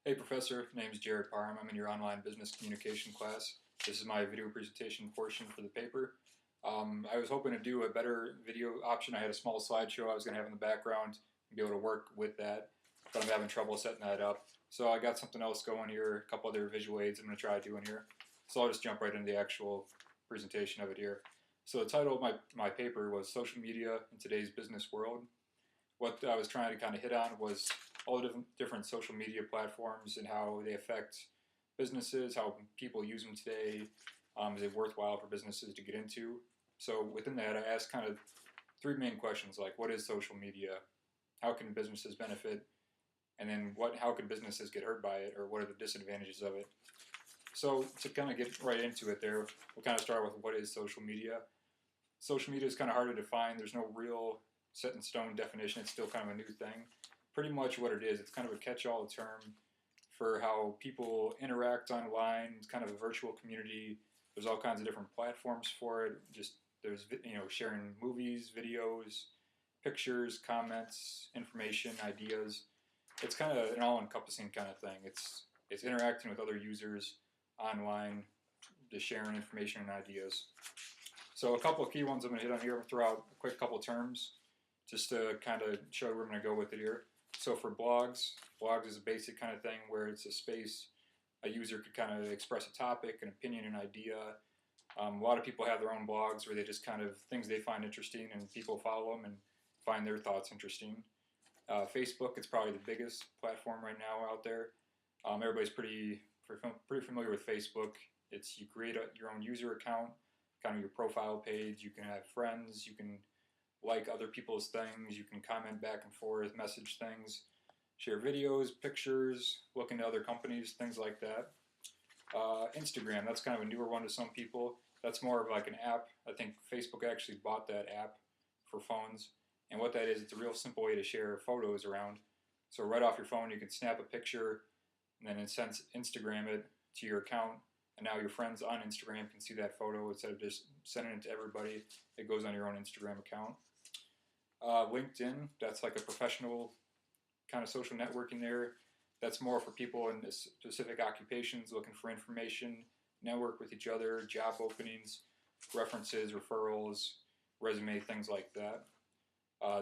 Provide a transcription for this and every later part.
Hey Professor, my name is Jared Parham. I'm in your online business communication class. This is my video presentation portion for the paper. I was hoping to do a better video option. I had a small slideshow I was going to have in the background and be able to work with that, but I'm having trouble setting that up. So I got something else going here, a couple other visual aids I'm going to try doing here. So I'll just jump right into the actual presentation of it here. So the title of my paper was Social Media in Today's Business World. What I was trying to kind of hit on was all the different social media platforms and how they affect businesses, how people use them today. Is it worthwhile for businesses to get into? So within that, I asked kind of three main questions, like what is social media? How can businesses benefit? And then how could businesses get hurt by it, or what are the disadvantages of it? So to kind of get right into it there, we'll kind of start with what is social media. Social media is kind of hard to define. There's no real set in stone definition. It's still kind of a new thing. Pretty much what it is, it's kind of a catch-all term for how people interact online. It's kind of a virtual community. There's all kinds of different platforms for it. There's sharing movies, videos, pictures, comments, information, ideas. It's kind of an all-encompassing kind of thing. It's interacting with other users online, just sharing information and ideas. So a couple of key ones I'm going to hit on here. I'm going to throw out a quick couple terms just to kind of show where I'm going to go with it here. So for blogs is a basic kind of thing where it's a space a user could kind of express a topic, an opinion, an idea. A lot of people have their own blogs where they just kind of things they find interesting and people follow them and find their thoughts interesting. Facebook, it's probably the biggest platform right now out there. Everybody's pretty familiar with Facebook. You create your own user account, kind of your profile page. You can have friends. You can like other people's things. You can comment back and forth, message things, share videos, pictures, look into other companies, things like that. Instagram, that's kind of a newer one to some people. That's more of like an app. I think Facebook actually bought that app for phones. And what that is, it's a real simple way to share photos around. So right off your phone, you can snap a picture and then Instagram it to your account. And now your friends on Instagram can see that photo instead of just sending it to everybody. It goes on your own Instagram account. LinkedIn, that's like a professional kind of social networking there. That's more for people in specific occupations looking for information, network with each other, job openings, references, referrals, resume, things like that.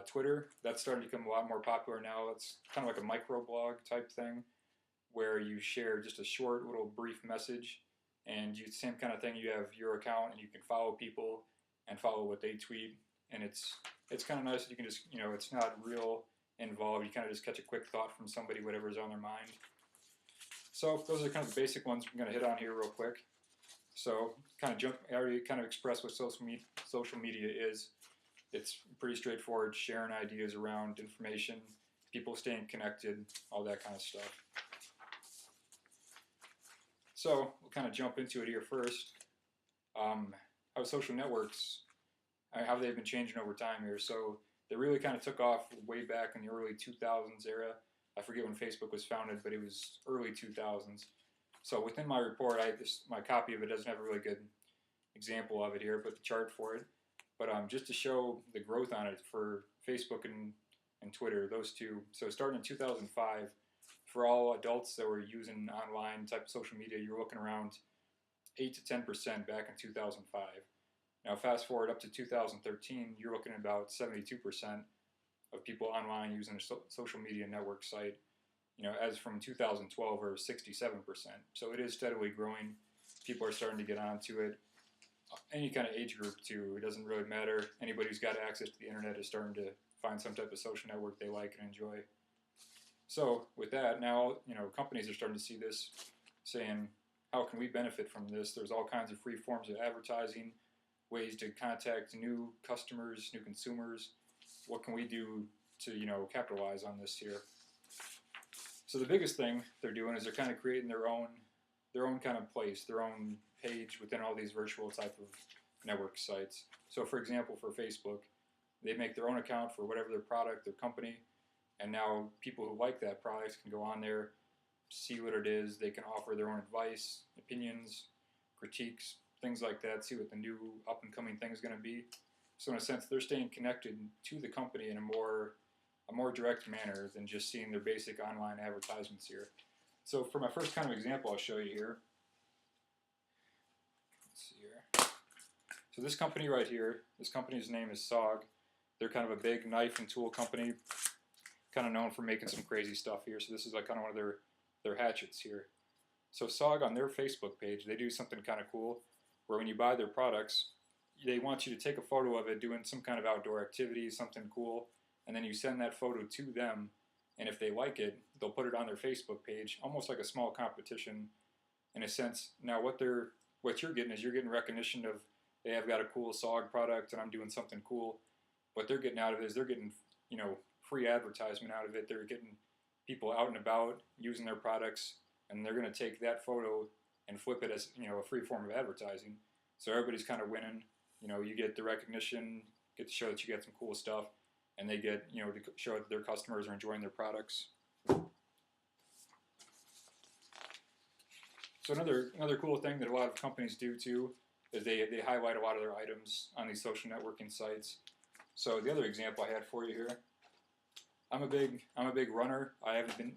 Twitter, that's starting to become a lot more popular now. It's kind of like a microblog type thing where you share just a short little brief message, and same kind of thing. You have your account and you can follow people and follow what they tweet, and it's kind of nice. You can just, it's not real involved. You kind of just catch a quick thought from somebody, whatever's on their mind. So those are kind of the basic ones I'm going to hit on here real quick. So I already kind of expressed what social media is. It's pretty straightforward, sharing ideas around information, people staying connected, all that kind of stuff. So we'll kind of jump into it here first. How social networks, how they've been changing over time here. So they really kind of took off way back in the early 2000s era. I forget when Facebook was founded, but it was early 2000s. So within my report, my copy of it doesn't have a really good example of it here, but the chart for it. But just to show the growth on it for Facebook and Twitter, those two. So starting in 2005, for all adults that were using online type of social media, you were looking around 8 to 10% back in 2005. Now fast forward up to 2013, you're looking at about 72% of people online using a social media network site. As from 2012, or 67%. So it is steadily growing. People are starting to get onto it. Any kind of age group too, it doesn't really matter. Anybody who's got access to the internet is starting to find some type of social network they like and enjoy. So with that, now companies are starting to see this, saying, how can we benefit from this? There's all kinds of free forms of advertising, ways to contact new customers, new consumers. What can we do to capitalize on this here? So the biggest thing they're doing is they're kind of creating their own kind of place, their own page within all these virtual type of network sites. So for example, for Facebook, they make their own account for whatever their product, their company, and now people who like that product can go on there, see what it is. They can offer their own advice, opinions, critiques, things like that, see what the new up-and-coming thing is going to be. So in a sense, they're staying connected to the company in a more direct manner than just seeing their basic online advertisements here. So for my first kind of example, I'll show you here. Let's see here. So this company right here, this company's name is SOG. They're kind of a big knife and tool company, kind of known for making some crazy stuff here. So this is like kind of one of their hatchets here. So SOG on their Facebook page, they do something kind of cool, where when you buy their products, they want you to take a photo of it doing some kind of outdoor activity, something cool, and then you send that photo to them, and if they like it, they'll put it on their Facebook page, almost like a small competition in a sense. Now what you're getting is you're getting recognition of, hey, I've got a cool SOG product and I'm doing something cool. What they're getting out of it is they're getting, free advertisement out of it. They're getting people out and about using their products, and they're going to take that photo and flip it as, a free form of advertising. So everybody's kind of winning. You get the recognition, get to show that you get some cool stuff, and they get, to show that their customers are enjoying their products. So another cool thing that a lot of companies do too is they highlight a lot of their items on these social networking sites. So the other example I had for you here, I'm a big runner. I haven't been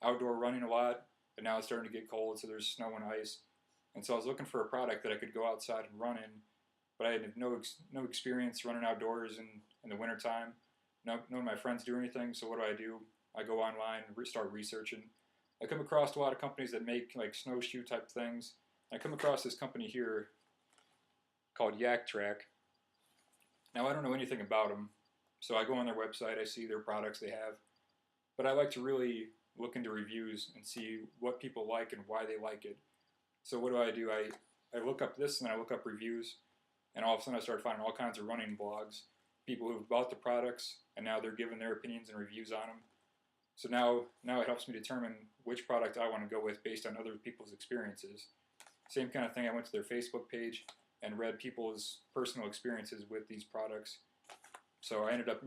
outdoor running a lot, but now it's starting to get cold, so there's snow and ice. And so I was looking for a product that I could go outside and run in, but I had no experience running outdoors in the wintertime. None of my friends do anything, so what do? I go online and start researching. I come across a lot of companies that make like snowshoe type things. I come across this company here called Yak Track. Now I don't know anything about them, so I go on their website, I see their products they have, but I like to really look into reviews and see what people like and why they like it. So what do? I look up this and then I look up reviews, and all of a sudden I start finding all kinds of running blogs, people who've bought the products and now they're giving their opinions and reviews on them. So now it helps me determine which product I want to go with based on other people's experiences. Same kind of thing, I went to their Facebook page and read people's personal experiences with these products. So I ended up,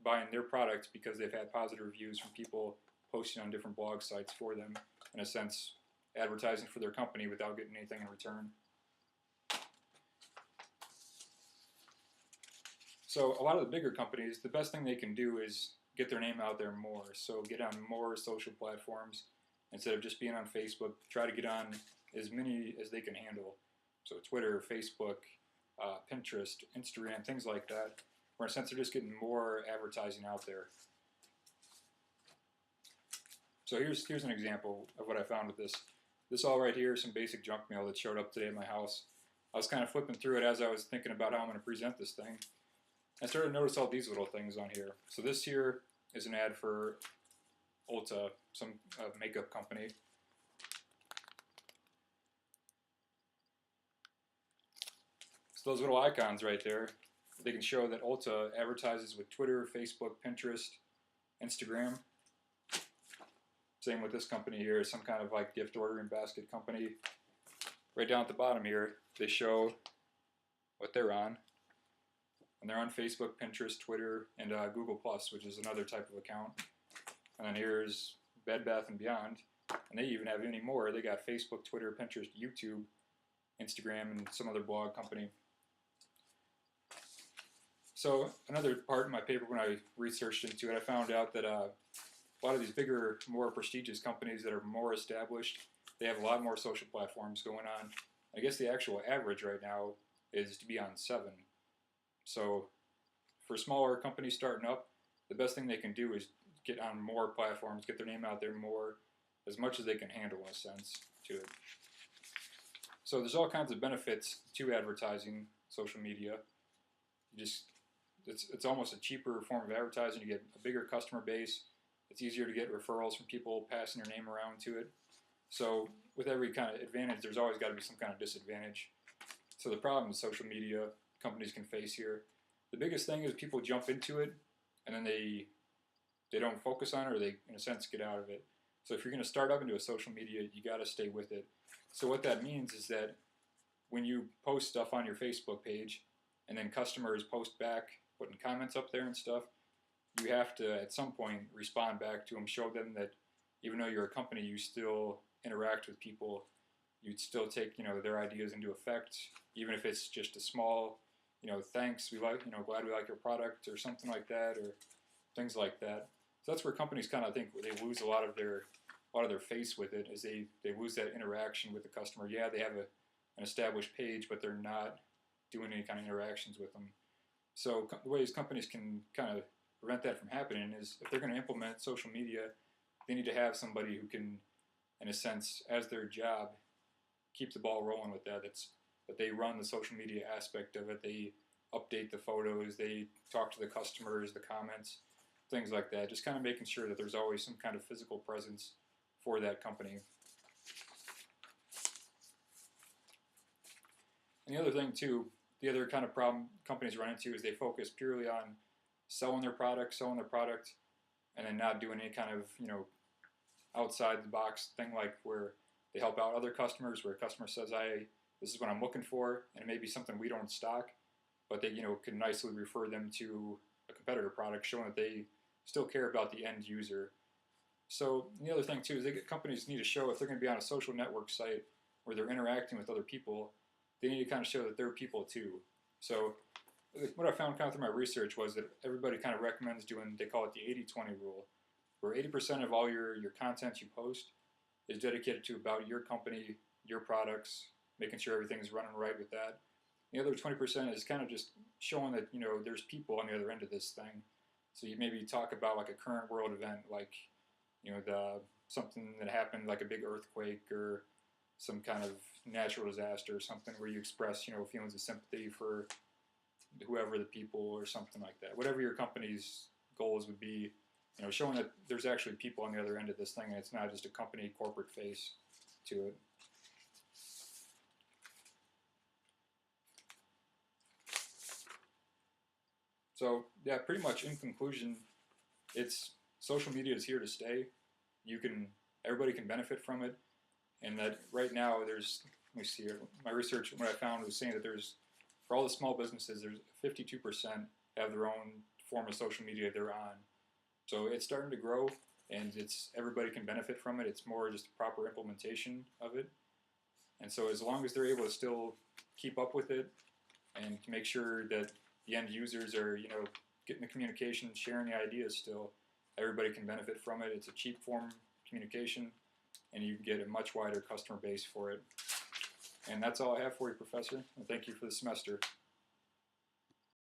buying their products because they've had positive reviews from people posting on different blog sites for them, in a sense, advertising for their company without getting anything in return. So a lot of the bigger companies, the best thing they can do is get their name out there more. So get on more social platforms instead of just being on Facebook. Try to get on as many as they can handle. So Twitter, Facebook, Pinterest, Instagram, things like that, where in a sense they're just getting more advertising out there. So here's an example of what I found with this. This all right here is some basic junk mail that showed up today at my house. I was kind of flipping through it as I was thinking about how I'm going to present this thing. I started to notice all these little things on here. So this here is an ad for Ulta, some makeup company. So those little icons right there, they can show that Ulta advertises with Twitter, Facebook, Pinterest, Instagram. Same with this company here, some kind of like gift ordering basket company. Right down at the bottom here, they show what they're on. And they're on Facebook, Pinterest, Twitter, and Google+, which is another type of account. And then here's Bed Bath & Beyond. And they even have any more. They got Facebook, Twitter, Pinterest, YouTube, Instagram, and some other blog company. So another part in my paper when I researched into it, I found out that a lot of these bigger, more prestigious companies that are more established, they have a lot more social platforms going on. I guess the actual average right now is to be on 7. So for smaller companies starting up, the best thing they can do is get on more platforms, get their name out there more, as much as they can handle in a sense to it. So there's all kinds of benefits to advertising social media. It's almost a cheaper form of advertising. You get a bigger customer base. It's easier to get referrals from people passing their name around to it. So with every kind of advantage, there's always got to be some kind of disadvantage. So the problem social media companies can face here, the biggest thing is people jump into it and then they don't focus on it, or they, in a sense, get out of it. So if you're going to start up into a social media, you got to stay with it. So what that means is that when you post stuff on your Facebook page and then customers post back, putting comments up there and stuff, you have to, at some point, respond back to them, show them that even though you're a company, you still interact with people. You'd still take, their ideas into effect, even if it's just a small, thanks, glad we like your product, or something like that, or things like that. So that's where companies kind of think they lose a lot of their a lot of their face with it, is they lose that interaction with the customer. Yeah, they have an established page, but they're not doing any kind of interactions with them. So the ways companies can kind of prevent that from happening is, if they're going to implement social media, they need to have somebody who can, in a sense, as their job, keep the ball rolling with that. That they run the social media aspect of it. They update the photos. They talk to the customers, the comments, things like that. Just kind of making sure that there's always some kind of physical presence for that company. And the other thing too, the other kind of problem companies run into is they focus purely on selling their product, and then not doing any kind of, outside the box thing, like where they help out other customers, where a customer says, this is what I'm looking for, and it may be something we don't stock, but they, can nicely refer them to a competitor product, showing that they still care about the end user. So the other thing too is companies need to show, if they're going to be on a social network site where they're interacting with other people, they need to kind of show that they're people too. So what I found kind of through my research was that everybody kind of recommends doing, they call it the 80-20 rule, where 80% of all your content you post is dedicated to about your company, your products, making sure everything's running right with that. The other 20% is kind of just showing that, there's people on the other end of this thing. So you maybe talk about like a current world event, like, something that happened, like a big earthquake or some kind of natural disaster or something, where you express, feelings of sympathy for whoever the people or something like that. Whatever your company's goals would be, showing that there's actually people on the other end of this thing, and it's not just a company corporate face to it. So yeah, pretty much in conclusion, it's social media is here to stay. Everybody can benefit from it, and that right now there's, let me see here, my research, what I found was saying that for all the small businesses, there's 52% have their own form of social media they're on. So it's starting to grow, and everybody can benefit from it. It's more just proper implementation of it. And so as long as they're able to still keep up with it and make sure that the end users are, getting the communication, sharing the ideas still, everybody can benefit from it. It's a cheap form of communication, and you can get a much wider customer base for it. And that's all I have for you, Professor. And thank you for the semester.